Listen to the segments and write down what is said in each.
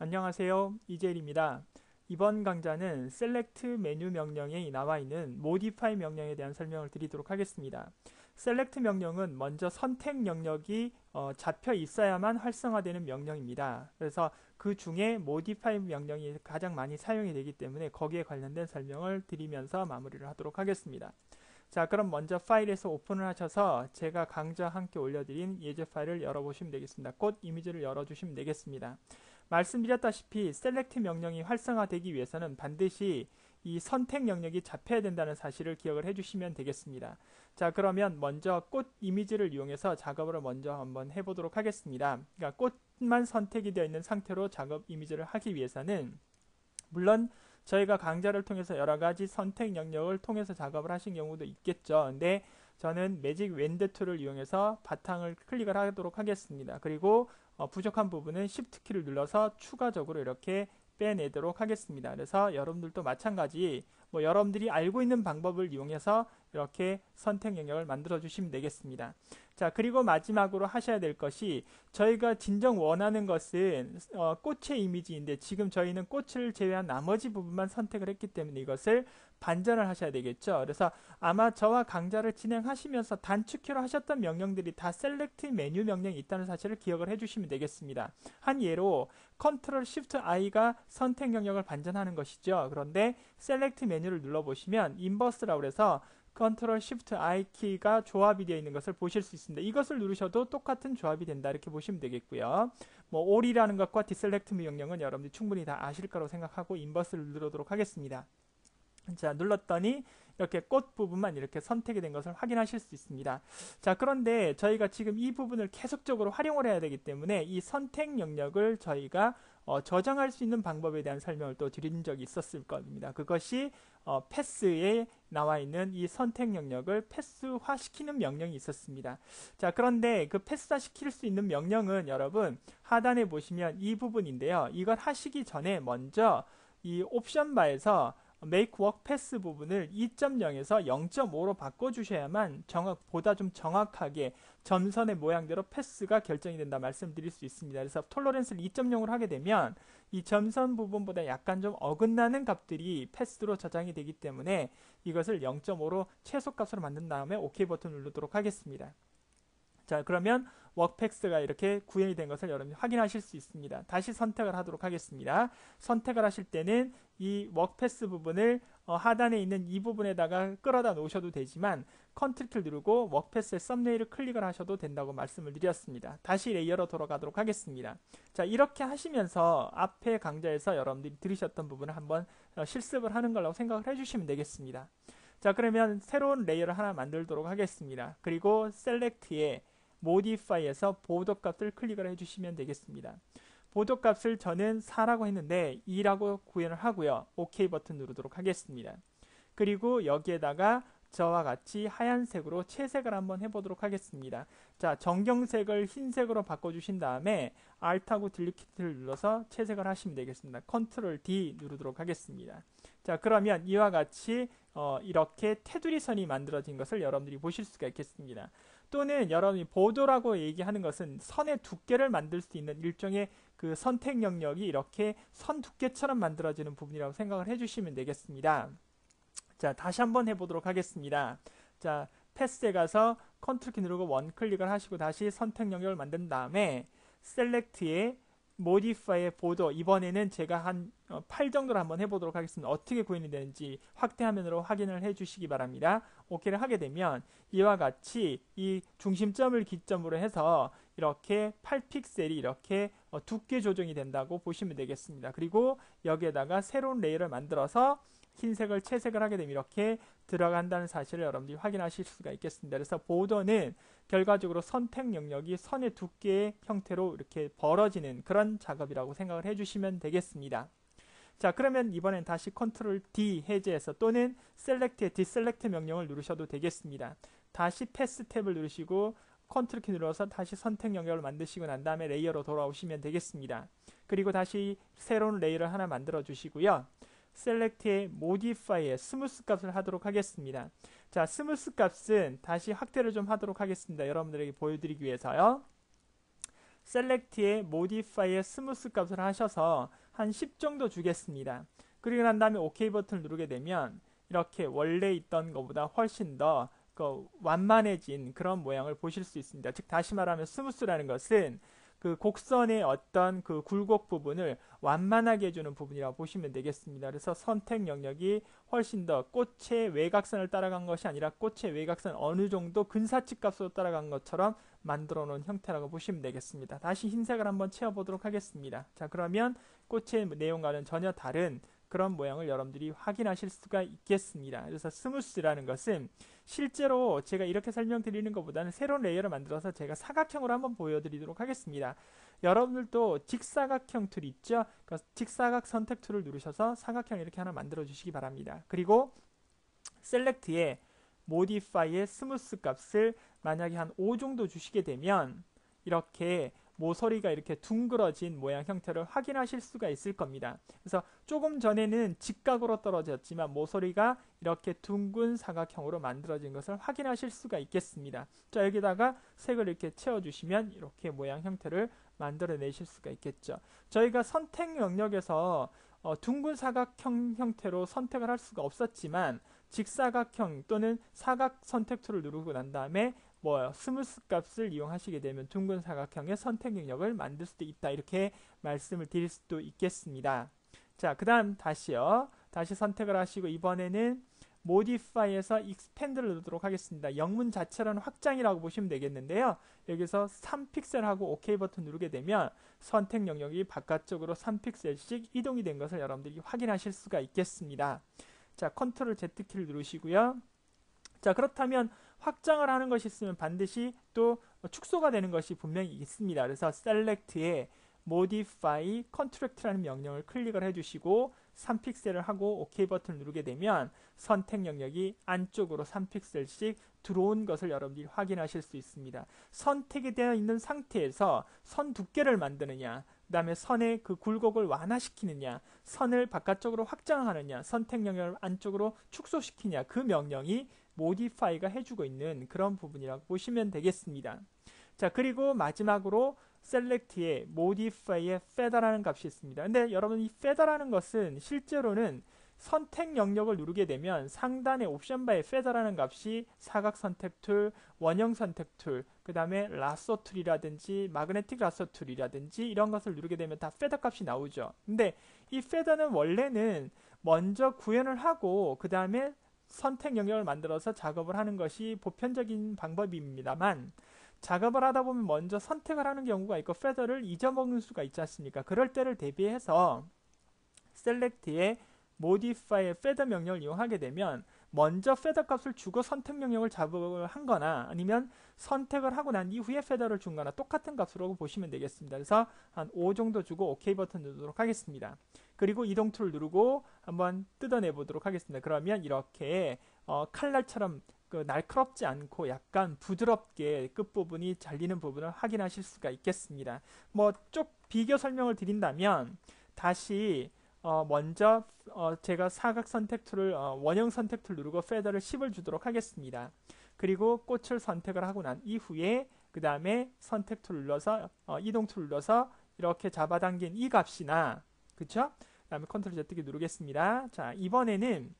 안녕하세요. 이재일입니다. 이번 강좌는 select 메뉴 명령에 나와 있는 modify 명령에 대한 설명을 드리도록 하겠습니다. select 명령은 먼저 선택 영역이 잡혀 있어야만 활성화되는 명령입니다. 그래서 그 중에 modify 명령이 가장 많이 사용이 되기 때문에 거기에 관련된 설명을 드리면서 마무리를 하도록 하겠습니다. 자, 그럼 먼저 파일에서 오픈을 하셔서 제가 강좌와 함께 올려드린 예제 파일을 열어보시면 되겠습니다. 곧 이미지를 열어주시면 되겠습니다. 말씀드렸다시피 select 명령이 활성화되기 위해서는 반드시 이 선택 영역이 잡혀야 된다는 사실을 기억을 해주시면 되겠습니다. 자, 그러면 먼저 꽃 이미지를 이용해서 작업을 먼저 한번 해보도록 하겠습니다. 그러니까 꽃만 선택이 되어 있는 상태로 작업 이미지를 하기 위해서는 물론 저희가 강좌를 통해서 여러 가지 선택 영역을 통해서 작업을 하신 경우도 있겠죠. 근데 저는 매직 웬드 툴을 이용해서 바탕을 클릭을 하도록 하겠습니다. 그리고 부족한 부분은 Shift 키를 눌러서 추가적으로 이렇게 빼내도록 하겠습니다. 그래서 여러분들도 마찬가지 여러분들이 알고 있는 방법을 이용해서 이렇게 선택 영역을 만들어 주시면 되겠습니다. 자, 그리고 마지막으로 하셔야 될 것이 저희가 진정 원하는 것은 꽃의 이미지인데 지금 저희는 꽃을 제외한 나머지 부분만 선택을 했기 때문에 이것을 반전을 하셔야 되겠죠. 그래서 아마 저와 강좌를 진행하시면서 단축키로 하셨던 명령들이 다 셀렉트 메뉴 명령이 있다는 사실을 기억을 해주시면 되겠습니다. 한 예로 컨트롤 시프트 I가 선택 영역을 반전하는 것이죠. 그런데 셀렉트 메뉴를 눌러보시면 인버스라고 해서 컨트롤 시프트 I 키가 조합이 되어 있는 것을 보실 수 있습니다. 이것을 누르셔도 똑같은 조합이 된다 이렇게 보시면 되겠고요. all이라는 것과 디셀렉트 명령은 여러분들이 충분히 다 아실 거라고 생각하고 인버스를 누르도록 하겠습니다. 자, 눌렀더니 이렇게 꽃 부분만 이렇게 선택이 된 것을 확인하실 수 있습니다. 자, 그런데 저희가 지금 이 부분을 계속적으로 활용을 해야 되기 때문에 이 선택 영역을 저희가 저장할 수 있는 방법에 대한 설명을 또 드린 적이 있었을 겁니다. 그것이 패스에 나와 있는 이 선택 영역을 패스화 시키는 명령이 있었습니다. 자, 그런데 그 패스화 시킬 수 있는 명령은 여러분 하단에 보시면 이 부분인데요. 이걸 하시기 전에 먼저 이 옵션 바에서 make work pass 부분을 2.0에서 0.5로 바꿔주셔야만 보다 좀 정확하게 점선의 모양대로 패스가 결정이 된다 말씀드릴 수 있습니다. 그래서 톨러런스를 2.0으로 하게 되면 이 점선 부분보다 약간 좀 어긋나는 값들이 패스로 저장이 되기 때문에 이것을 0.5로 최소값으로 만든 다음에 OK 버튼 누르도록 하겠습니다. 자, 그러면 워크패스가 이렇게 구현이 된 것을 여러분이 확인하실 수 있습니다. 다시 선택을 하도록 하겠습니다. 선택을 하실 때는 이 워크패스 부분을 하단에 있는 이 부분에다가 끌어다 놓으셔도 되지만 컨트롤 누르고 워크패스의 썸네일을 클릭을 하셔도 된다고 말씀을 드렸습니다. 다시 레이어로 돌아가도록 하겠습니다. 자, 이렇게 하시면서 앞에 강좌에서 여러분들이 들으셨던 부분을 한번 실습을 하는 걸로 생각을 해주시면 되겠습니다. 자, 그러면 새로운 레이어를 하나 만들도록 하겠습니다. 그리고 셀렉트에 modify에서 보더 값을 클릭을 해주시면 되겠습니다. 보더 값을 저는 4라고 했는데 2라고 구현을 하고요. OK 버튼 누르도록 하겠습니다. 그리고 여기에다가 저와 같이 하얀색으로 채색을 한번 해보도록 하겠습니다. 자, 정경색을 흰색으로 바꿔주신 다음에 Alt하고 딜리트 키를 눌러서 채색을 하시면 되겠습니다. Ctrl D 누르도록 하겠습니다. 자, 그러면 이와 같이 이렇게 테두리 선이 만들어진 것을 여러분들이 보실 수가 있겠습니다. 또는 여러분이 보도라고 얘기하는 것은 선의 두께를 만들 수 있는 일종의 그 선택 영역이 이렇게 선 두께처럼 만들어지는 부분이라고 생각을 해주시면 되겠습니다. 자, 다시 한번 해보도록 하겠습니다. 자, 패스에 가서 컨트롤 키 누르고 원 클릭을 하시고 다시 선택 영역을 만든 다음에 셀렉트에 모디파이의 보더, 이번에는 제가 한 8 정도로 한번 해보도록 하겠습니다. 어떻게 구현이 되는지 확대 화면으로 확인을 해주시기 바랍니다. OK를 하게 되면 이와 같이 이 중심점을 기점으로 해서 이렇게 8픽셀이 이렇게 두께 조정이 된다고 보시면 되겠습니다. 그리고 여기에다가 새로운 레이어를 만들어서 흰색을 채색을 하게 되면 이렇게 들어간다는 사실을 여러분들이 확인하실 수가 있겠습니다. 그래서 보더는 결과적으로 선택 영역이 선의 두께의 형태로 이렇게 벌어지는 그런 작업이라고 생각을 해주시면 되겠습니다. 자, 그러면 이번엔 다시 컨트롤 D 해제해서 또는 셀렉트의 디셀렉트 명령을 누르셔도 되겠습니다. 다시 패스 탭을 누르시고 컨트롤 키 눌러서 다시 선택 영역을 만드시고 난 다음에 레이어로 돌아오시면 되겠습니다. 그리고 다시 새로운 레이어를 하나 만들어 주시고요. 셀렉트의 modify에 스무스 값을 하도록 하겠습니다. 자, 스무스 값은 다시 확대를 좀 하도록 하겠습니다. 여러분들에게 보여드리기 위해서요. select에 modify의 스무스 값을 하셔서 한 10 정도 주겠습니다. 그리고 난 다음에 OK 버튼을 누르게 되면 이렇게 원래 있던 것보다 훨씬 더 완만해진 그런 모양을 보실 수 있습니다. 즉 다시 말하면 스무스라는 것은 그 곡선의 어떤 그 굴곡 부분을 완만하게 해주는 부분이라고 보시면 되겠습니다. 그래서 선택 영역이 훨씬 더 꽃의 외곽선을 따라간 것이 아니라 꽃의 외곽선 어느 정도 근사치 값으로 따라간 것처럼 만들어 놓은 형태라고 보시면 되겠습니다. 다시 흰색을 한번 채워보도록 하겠습니다. 자, 그러면 꽃의 내용과는 전혀 다른 그런 모양을 여러분들이 확인하실 수가 있겠습니다. 그래서 스무스라는 것은 실제로 제가 이렇게 설명드리는 것보다는 새로운 레이어를 만들어서 제가 사각형으로 한번 보여드리도록 하겠습니다. 여러분들도 직사각형 툴 있죠? 그 직사각 선택 툴을 누르셔서 사각형 이렇게 하나 만들어 주시기 바랍니다. 그리고 셀렉트에 modify의 스무스 값을 만약에 한 5 정도 주시게 되면 이렇게 모서리가 이렇게 둥그러진 모양 형태를 확인하실 수가 있을 겁니다. 그래서 조금 전에는 직각으로 떨어졌지만 모서리가 이렇게 둥근 사각형으로 만들어진 것을 확인하실 수가 있겠습니다. 자, 여기다가 색을 이렇게 채워주시면 이렇게 모양 형태를 만들어내실 수가 있겠죠. 저희가 선택 영역에서 둥근 사각형 형태로 선택을 할 수가 없었지만 직사각형 또는 사각 선택 툴을 누르고 난 다음에 스무스 값을 이용하시게 되면 둥근 사각형의 선택 영역을 만들 수도 있다. 이렇게 말씀을 드릴 수도 있겠습니다. 자, 그 다음 다시요. 다시 선택을 하시고 이번에는 modify에서 expand를 넣도록 하겠습니다. 영문 자체로는 확장이라고 보시면 되겠는데요. 여기서 3픽셀 하고 OK 버튼 누르게 되면 선택 영역이 바깥쪽으로 3픽셀씩 이동이 된 것을 여러분들이 확인하실 수가 있겠습니다. 자, 컨트롤 Z키를 누르시고요. 자, 그렇다면 확장을 하는 것이 있으면 반드시 또 축소가 되는 것이 분명히 있습니다. 그래서 select에 modify contract라는 명령을 클릭을 해주시고 3픽셀을 하고 OK 버튼을 누르게 되면 선택 영역이 안쪽으로 3픽셀씩 들어온 것을 여러분들이 확인하실 수 있습니다. 선택이 되어 있는 상태에서 선 두께를 만드느냐, 그 다음에 선의 그 굴곡을 완화시키느냐, 선을 바깥쪽으로 확장하느냐, 선택 영역을 안쪽으로 축소시키냐, 그 명령이 modify가 해주고 있는 그런 부분이라고 보시면 되겠습니다. 자, 그리고 마지막으로 select에 modify의 feather라는 값이 있습니다. 근데 여러분 이 feather라는 것은 실제로는 선택 영역을 누르게 되면 상단의 옵션 바에 feather라는 값이 사각 선택 툴, 원형 선택 툴, 그 다음에 라sso 툴이라든지 마그네틱 라sso 툴이라든지 이런 것을 누르게 되면 다 feather 값이 나오죠. 근데 이 feather는 원래는 먼저 구현을 하고 그 다음에 선택 영역을 만들어서 작업을 하는 것이 보편적인 방법입니다만 작업을 하다 보면 먼저 선택을 하는 경우가 있고 feather를 잊어먹는 수가 있지 않습니까? 그럴 때를 대비해서 select에 modify의 feather 명령을 이용하게 되면 먼저 feather 값을 주고 선택 영역을 작업을 한 거나 아니면 선택을 하고 난 이후에 feather를 준 거나 똑같은 값으로 보시면 되겠습니다. 그래서 한 5 정도 주고 OK 버튼 누르도록 하겠습니다. 그리고 이동 툴을 누르고 한번 뜯어내 보도록 하겠습니다. 그러면 이렇게 칼날처럼 날카롭지 않고 약간 부드럽게 끝부분이 잘리는 부분을 확인하실 수가 있겠습니다. 쭉 비교 설명을 드린다면 다시 먼저 제가 사각 선택 툴을 원형 선택 툴 누르고 feather를 10을 주도록 하겠습니다. 그리고 꽃을 선택을 하고 난 이후에 그 다음에 선택 툴 눌러서 이동 툴 눌러서 이렇게 잡아당긴 이 값이나 그쵸? 그 다음에 컨트롤 Z 누르겠습니다. 자, 이번에는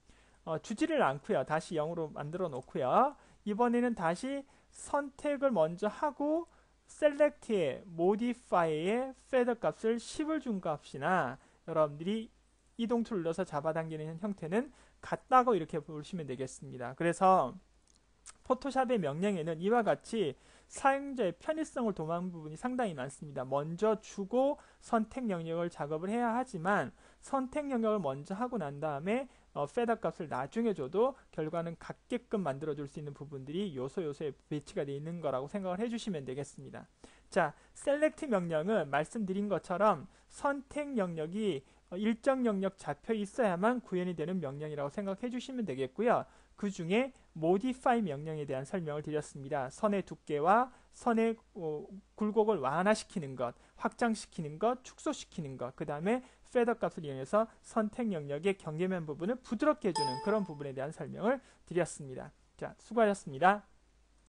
주지를 않고요. 다시 0으로 만들어 놓고요. 이번에는 다시 선택을 먼저 하고 select의 modify의 feather 값을 10을 준 값이나 여러분들이 이동 툴 눌러서 잡아당기는 형태는 같다고 이렇게 보시면 되겠습니다. 그래서 포토샵의 명령에는 이와 같이 사용자의 편의성을 도모하는 부분이 상당히 많습니다. 먼저 주고 선택 영역을 작업을 해야 하지만 선택 영역을 먼저 하고 난 다음에 feather 값을 나중에 줘도 결과는 같게끔 만들어 줄 수 있는 부분들이 요소에 배치가 되어 있는 거라고 생각을 해주시면 되겠습니다. 자, select 명령은 말씀드린 것처럼 선택 영역이 일정 영역 잡혀 있어야만 구현이 되는 명령이라고 생각해 주시면 되겠고요. 그 중에 modify 명령에 대한 설명을 드렸습니다. 선의 두께와 선의 굴곡을 완화시키는 것, 확장시키는 것, 축소시키는 것, 그 다음에 feather 값을 이용해서 선택 영역의 경계면 부분을 부드럽게 해주는 그런 부분에 대한 설명을 드렸습니다. 자, 수고하셨습니다.